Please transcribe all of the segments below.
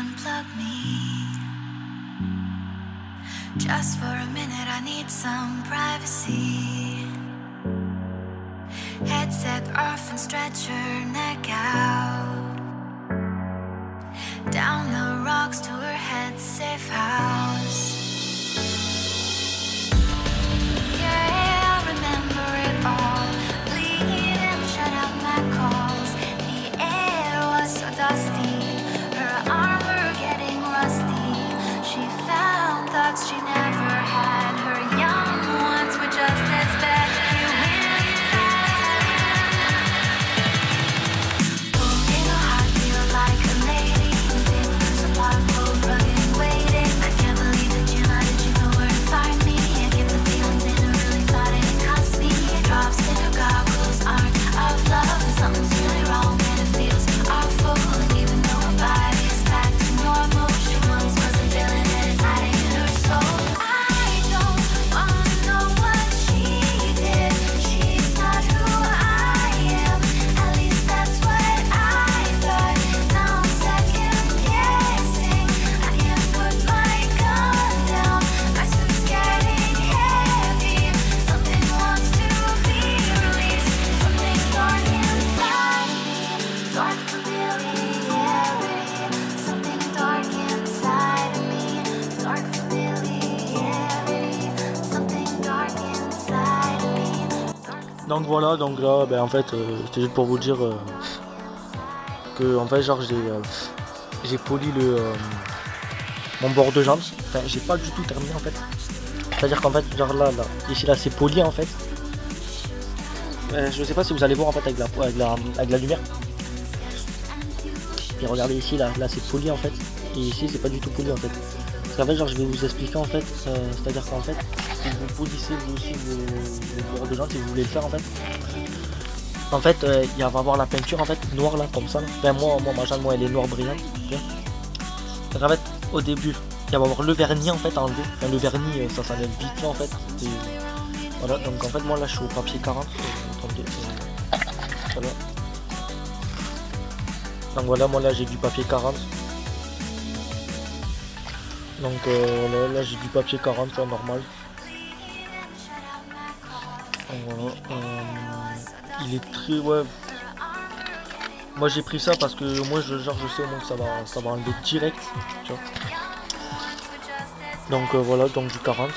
unplug me. Just for a minute, I need some privacy. Headset off and stretch your neck out. Down the rocks to her head's safe house. Yeah, I remember it all. Bleed and shut out my calls. The air was so dusty. Her armor getting rusty. She found thoughts she never had. Her young ones were just as bad. Donc voilà, donc là, en fait, c'était juste pour vous dire que en fait, genre j'ai poli mon bord de jante. Enfin, j'ai pas du tout terminé en fait. C'est-à-dire qu'en fait, genre là, ici là, c'est poli en fait. Je sais pas si vous allez voir en fait avec la lumière. Et regardez ici, là c'est poli en fait. Et ici, c'est pas du tout poli en fait. Parce qu'en fait, genre, je vais vous expliquer en fait. C'est-à-dire qu'en fait, si vous polissez vous aussi vos bords de jante, si vous voulez le faire en fait, il va avoir la peinture en fait noire là, comme ça. Là. Enfin, moi ma jante, moi, elle est noire brillante. Okay. Donc en fait, au début, il va avoir le vernis en fait enlevé. Enfin, le vernis, ça s'enlève vite là en fait. Et voilà, donc en fait, moi là, je suis au papier 40. 32, voilà. Donc voilà, moi là, j'ai du papier 40. Donc là j'ai du papier 40, tu vois, normal. Voilà, il est très, ouais. Moi j'ai pris ça parce que moi je sais au moins que ça va enlever direct, tu vois. Donc voilà, donc du 40.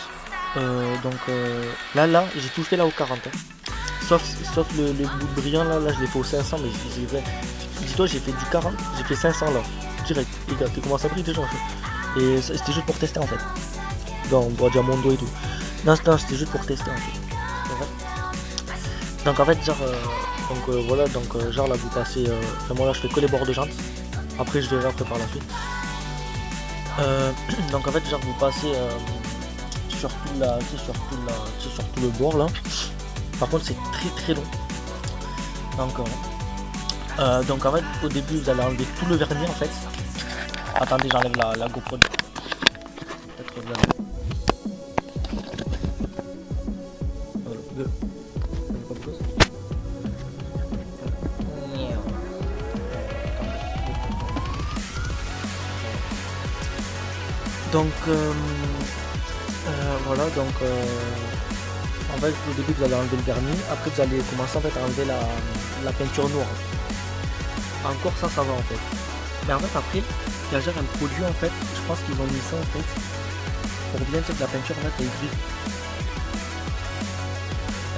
Là j'ai tout fait là au 40. Hein. Sauf le bout de brillant là je l'ai fait au 500, mais dis-toi j'ai fait du 40, j'ai fait 500 là, direct. Les gars, tu commences à briller déjà en fait. Et c'était juste pour tester en fait. Dans Diamondo et tout. Non, c'était juste pour tester en fait. Donc en fait genre voilà, donc genre là vous passez enfin moi là je fais que les bords de jante. Après je verrai après par la suite. Donc en fait genre vous passez sur tout le bord là. Par contre c'est très long. Donc en fait au début vous allez enlever tout le vernis en fait. Attendez, j'enlève la GoPro. Donc voilà, donc en fait au début vous allez enlever le vernis, après vous allez commencer en fait à enlever la peinture noire. Encore ça va en fait. Mais en fait après il y a genre un produit en fait, je pense qu'ils ont mis ça en fait pour bien dire que la peinture en fait elle grille.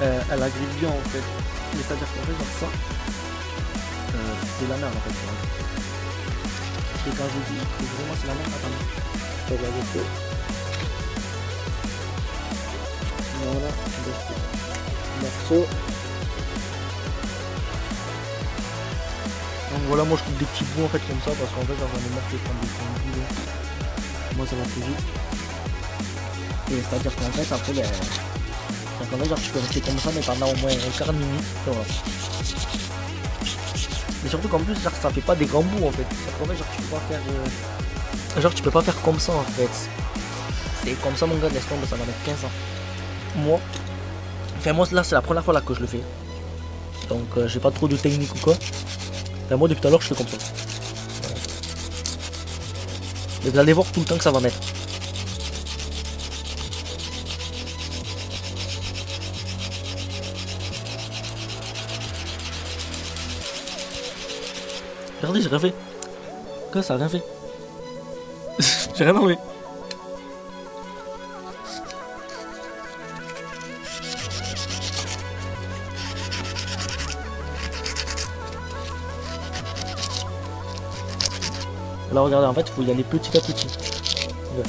Elle a grillé bien en fait. Mais c'est à dire qu'en fait genre ça c'est la merde en fait. Et quand je dis que vraiment c'est la merde, attendez. Je vais regarder ça. Voilà, morceau. Donc voilà, moi je coupe des petits bouts en fait comme ça parce qu'en fait j'en ai marre de prendre des petits bouts. Moi ça va plus vite. Et c'est à dire qu'en fait après donc en fait genre tu peux rester comme ça mais pendant au moins 40 minutes. Ça va. Mais surtout qu'en plus genre ça fait pas des grands bouts en fait. En fait genre tu peux pas faire tu peux pas faire comme ça en fait. C'est comme ça mon gars, laisse tomber, ça va mettre 15 ans. Moi là c'est la première fois là que je le fais. Donc j'ai pas trop de technique ou quoi. Enfin, moi depuis tout à l'heure je fais comme ça. Mais vous allez voir tout le temps que ça va mettre. Regardez, j'ai rien fait. Quoi, ça a rien fait. J'ai rien enlevé. Là, regardez, en fait, il faut y aller petit à petit. Ouais.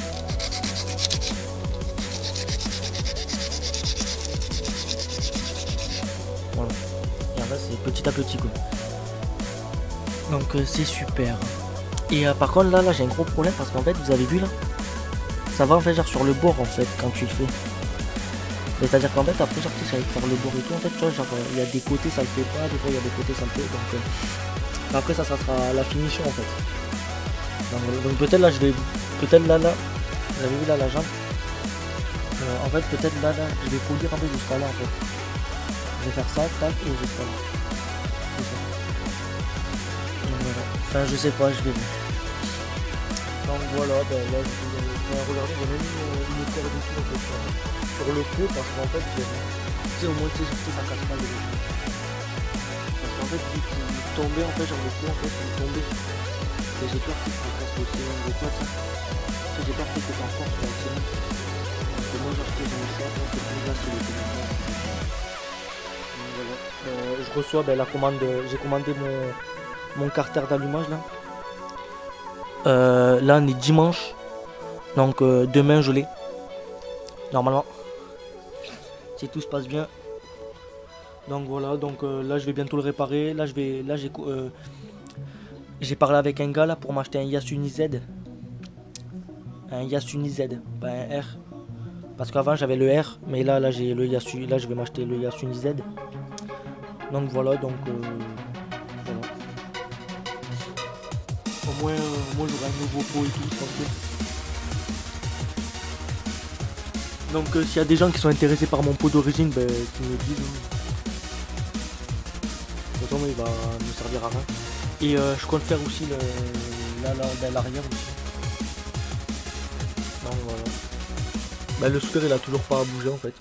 Voilà. Et en fait, c'est petit à petit, quoi. Donc, c'est super. Et par contre, là, j'ai un gros problème parce qu'en fait, vous avez vu là, ça va en fait, genre sur le bord en fait, quand tu le fais. C'est-à-dire qu'en fait, après, genre, tu sais, avec faire le bord et tout, en fait, tu vois, genre, il y a des côtés, ça le fait pas, des fois, il y a des côtés, ça le fait. Donc, après, ça sera la finition en fait. Donc peut-être là, je vais. Peut-être là, vous avez vu là la jambe. En fait, peut-être là, je vais polir un peu jusqu'à là en fait. Je vais faire ça, tac, et jusqu'à là. Voilà. Enfin, je sais pas, je vais voir. Donc voilà, ben là, regardez, j'ai même une terre du tout en fait, sur le pot parce qu'en fait, j'ai au moins tu sais, ça casse pas le pot. Parce qu'en fait, vu qu'il tombait en fait, genre le pot en fait, il tombait. Et j'ai peur qu'il se fasse aussi de quoi ça. J'ai peur que t'en force sur la semaine. Donc moi j'ai acheté une salle, c'est plus là sur le téléphone. Donc voilà. Je reçois la commande, j'ai commandé mon carter d'allumage là. Là on est dimanche. Donc demain je l'ai. Normalement. Si tout se passe bien. Donc voilà, donc là je vais bientôt le réparer. Là j'ai parlé avec un gars là pour m'acheter un Yasuni Z. Un Yasuni Z, pas un R. Parce qu'avant j'avais le R, mais là j'ai le Yasuni. Là je vais m'acheter le Yasuni Z. Donc voilà, donc voilà. Au moins j'aurai un nouveau pot et tout, tranquille. Donc s'il y a des gens qui sont intéressés par mon pot d'origine, ben qu'ils me disent. De toute façon il va me servir à rien. Et je compte faire aussi l'arrière aussi. Donc voilà. Bah, le scooter il a toujours pas bougé en fait.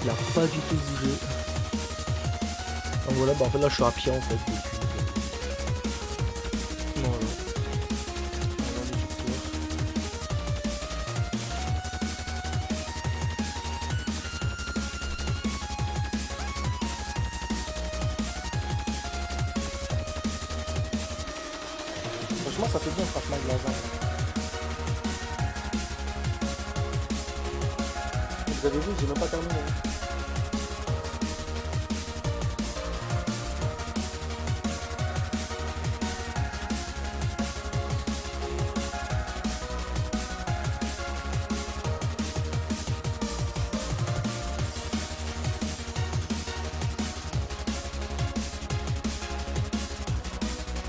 Il a pas du tout bougé. Donc voilà, bah en fait là je suis à pied en fait. Voilà. Franchement ça fait bien franchement le laser. Vous avez vu, j'ai même pas terminé.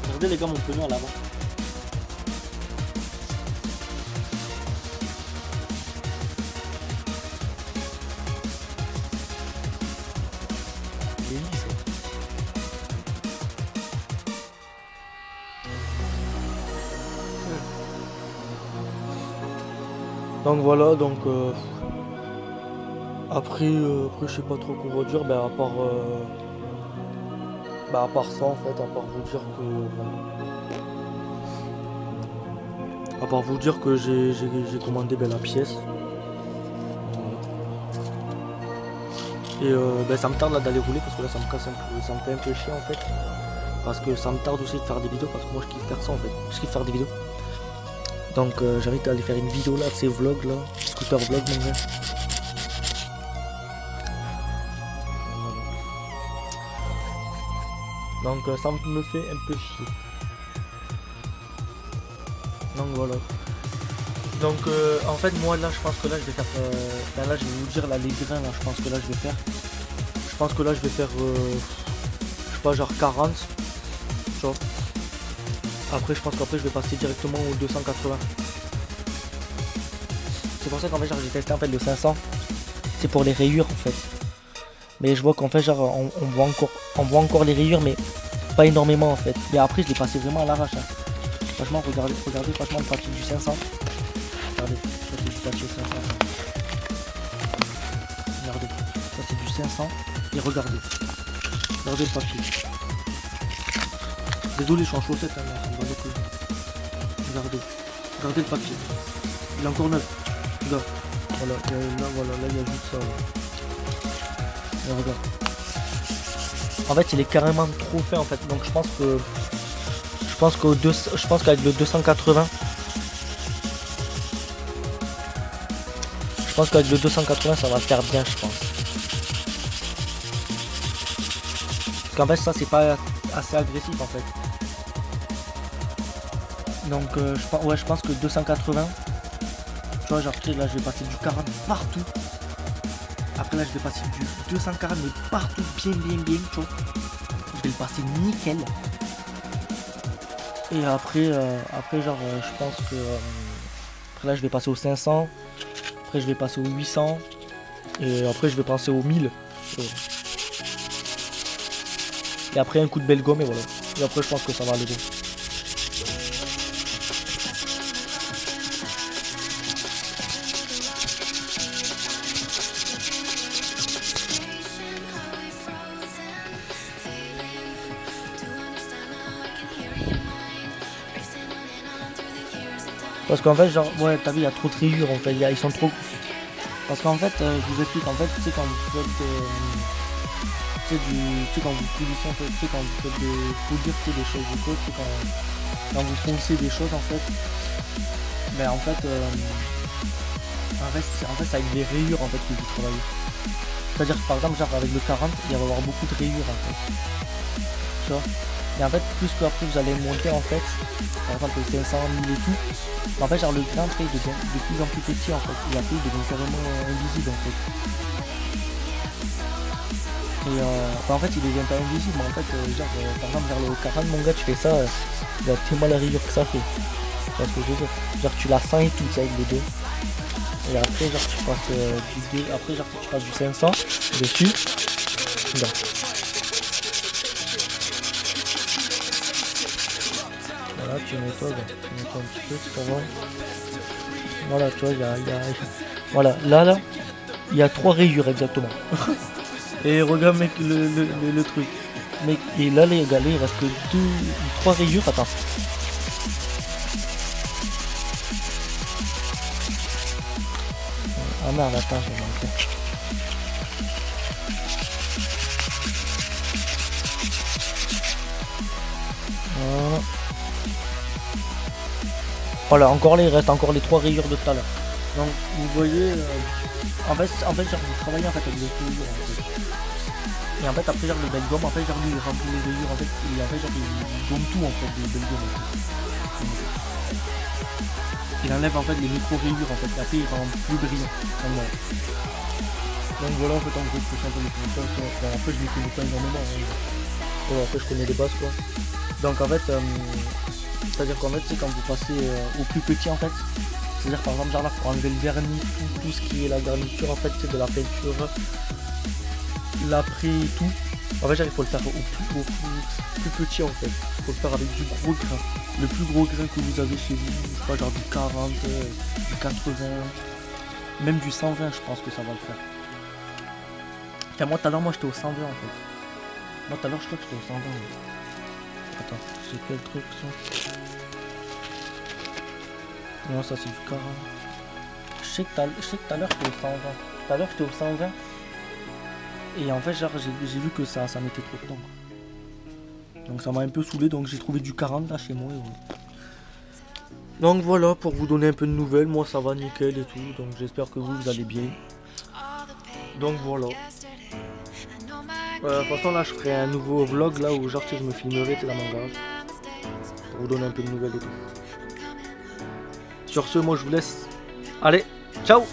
Regardez les gars mon pneu à l'avant. Donc voilà, donc après je sais pas trop quoi dire, à part ça en fait, à part vous dire que j'ai commandé la pièce. Et ça me tarde là d'aller rouler parce que là ça me casse un peu, ça me fait un peu chier en fait. Parce que ça me tarde aussi de faire des vidéos parce que moi je kiffe faire ça en fait, je kiffe faire des vidéos. Donc j'invite à aller faire une vidéo là de ces vlogs là, scooter vlog mon gars. Donc ça me fait un peu chier. Donc voilà. Donc en fait moi là je pense que là je vais faire là je vais vous dire là les grains là je pense que là je vais faire. Je pense que là je vais faire je sais pas genre 40. Tu vois. Après je pense qu'après je vais passer directement au 280. C'est pour ça qu'en fait j'ai testé en fait le 500. C'est pour les rayures en fait. Mais je vois qu'en fait genre on voit encore les rayures mais pas énormément en fait. Mais après je l'ai passé vraiment à l'arrache. Hein. Franchement, regardez, franchement le papier du 500. Regardez, ça c'est du papier 500. Regardez, ça c'est du 500. Et regardez. Regardez le papier. Désolé, je suis en chaussettes, hein, ça me va beaucoup. Regardez. Regardez le papier. Il est encore neuf. Regarde. Voilà, là il y a juste ça. Et regarde. En fait, il est carrément trop fait en fait. Donc je pense qu'avec le 280. Je pense qu'avec le 280 ça va faire bien, je pense. Parce qu'en fait ça c'est pas assez agressif en fait. Donc je pense que 280. Tu vois, genre là je vais passer du 40 partout. Après là je vais passer du 240 mais partout bien, tu vois. Je vais le passer nickel. Et après genre je pense que après là je vais passer au 500. Après je vais passer au 800. Et après je vais passer au 1000. Et après un coup de belle gomme et voilà. Et après je pense que ça va aller bon. Parce qu'en fait, genre, ouais, t'as vu, il y a trop de rayures en fait, ils sont trop. Parce qu'en fait, je vous explique, en fait, tu sais, quand vous faites tu sais, quand vous polissez, en fait, tu sais, quand vous faites des polir, tu sais, des choses de code, tu sais, quand vous foncez des choses, en fait, mais en fait, c'est avec des rayures, en fait, que vous travaillez. C'est-à-dire que, par exemple, genre, avec le 40, il va y avoir beaucoup de rayures, en fait. Tu vois. Et en fait, plus que après vous allez monter en fait, par exemple le 500, 1000 et tout, en fait genre le grain après il devient de plus en plus petit en fait, et après il devient carrément invisible en fait. Et en fait il devient pas invisible, mais en fait genre par exemple vers le 40 mon gars tu fais ça, il y a tellement la rayure que ça fait. Tu vois ce que je veux dire. Genre tu la sens et tout ça avec les deux. Et après genre tu passes du 2, après genre tu passes du 500 dessus. Regarde. Voilà, tu nettoies un petit peu, c'est pas grave. Voilà, tu vois, voilà, là, il y a 3 rayures exactement. Et regarde mec le truc. Mec, et là les gars, il reste que 3 rayures, attends. Ah merde, attends, j'ai manqué. Voilà. Voilà, encore là, il reste encore les 3 rayures de tout à l'heure. Donc vous voyez, en fait genre vous travaillez en fait avec des rayures en fait. Et en fait après genre le belle gomme, en fait genre lui il remplit les rayures en fait, et en fait genre il gomme tout en fait des belles gommes en fait. Il enlève en fait les micro rayures en fait, et après il rend plus brillant. Donc voilà en fait en gros je fais un peu les commentaires. Bon, après je ne connais pas énormément, hein. Bon, après je connais les bases quoi. Donc en fait c'est-à-dire qu'en fait c'est quand vous passez au plus petit en fait, c'est-à-dire par exemple genre là pour enlever le vernis, tout ce qui est la garniture en fait, c'est de la peinture, l'après et tout. En fait genre, il faut le faire au plus petit en fait, il faut le faire avec du gros grain, le plus gros grain que vous avez chez vous, je sais pas genre du 40, du 80, même du 120 je pense que ça va le faire. Enfin moi tout à l'heure moi j'étais au 120 en fait. Moi tout à l'heure je crois que j'étais au 120. Attends, c'est quel truc ça? Non, ça c'est du 40. Je sais que tout à l'heure j'étais au 120. Tout à l'heure j'étais au 120. Et en fait, genre, j'ai vu que ça mettait trop de temps. Donc ça m'a un peu saoulé, donc j'ai trouvé du 40 là chez moi. Et voilà. Donc voilà, pour vous donner un peu de nouvelles, moi ça va nickel et tout. Donc j'espère que vous allez bien. Donc voilà. De toute façon là je ferai un nouveau vlog là où genre je me filmerai dans mon garage pour vous donner un peu de nouvelles et tout. Sur ce moi je vous laisse. Allez, ciao.